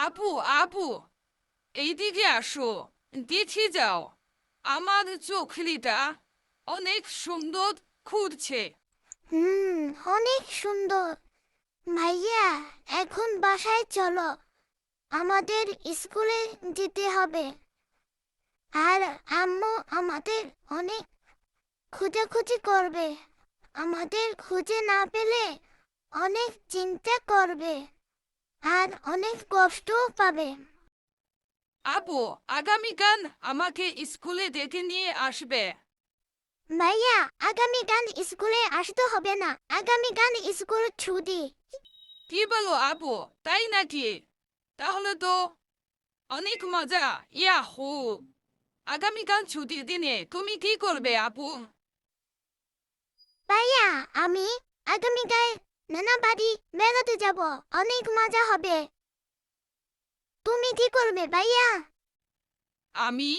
আপু আপু, এইদিকে আসো, দেখে যাও। আমার চোখলিটা অনেক সুন্দর ঘুরছে। হুম, অনেক সুন্দর। ভাইয়া, এখন বাসায় চলো, আমাদের স্কুলে যেতে হবে। আর আম্মু আমাদের অনেক খোঁজাখুঁজি করবে। আমাদের খুঁজে না পেলে অনেক চিন্তা করবে আর অনেক কষ্টও পাবে। আপু, আগামীকাল আমাকে স্কুলে ডেকে নিয়ে আসবে। ভাইয়া, আগামীকাল স্কুলে আসতে হবে না, আগামীকাল স্কুল ছুটি। কি বলো আপু, তাই নাকি? তাহলে তো অনেক মজা। ইয়াহু! আগামীকাল ছুটির দিনে তুমি কি করবে আপু? ভাইয়া, আমি আগামীকাল নানা বাড়ি বেড়াতে যাব, অনেক মজা হবে। তুমি কি করবে ভাইয়া? আমি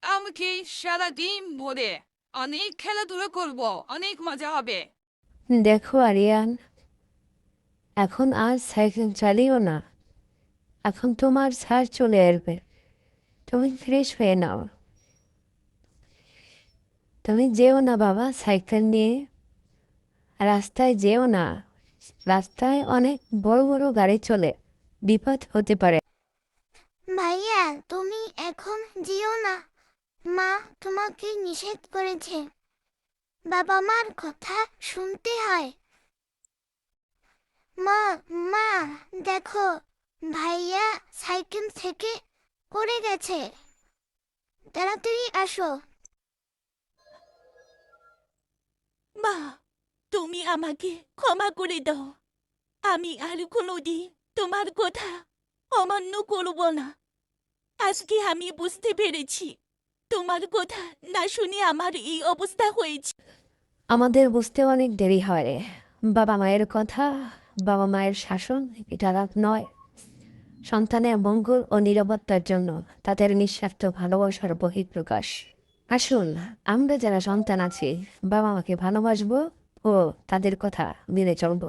আমাকে সারাদিন ভরে অনেক খেলাধুলা করব, অনেক মজা হবে। দেখো আরিয়ান, এখন আর সাইকেল চালিও না। এখন তোমার স্যার চলে আসবে। তুমি ফ্রেশ হয়ে নাও। তুমি যেও না বাবা, সাইকেল নিয়ে রাস্তায় যেও না। রাস্তায় অনেক বড় বড় গাড়ি চলে, বিপদ হতে পারে। ভাইয়া, তুমি এখন যেও না, মা তোমাকে নিষেধ করেছে। বাবা মার কথা শুনতে হয়। মা, মা, দেখো, ভাইয়া সাইকেল থেকে পড়ে গেছে। তাড়াতাড়ি আসো। মা, তুমি আমাকে ক্ষমা করে দাও। আমি আর কোনোদিন তোমার কথা অমান্য করব না। আজকে আমি বুঝতে পেরেছি তোমার কথা না শুনে আমার এই অবস্থা হয়েছে। আমাদের বুঝতে অনেক দেরি হয় রে। বাবা মায়ের কথা, বাবা মায়ের শাসন, এটা রাগ নয়। সন্তানের মঙ্গল ও নিরাপত্তার জন্য তাদের নিঃস্বার্থ ভালোবাসার বহিঃপ্রকাশ। আসুন, আমরা যারা সন্তান আছি, বাবা মাকে ভালোবাসবো ও তাদের কথা মেনে চলবো।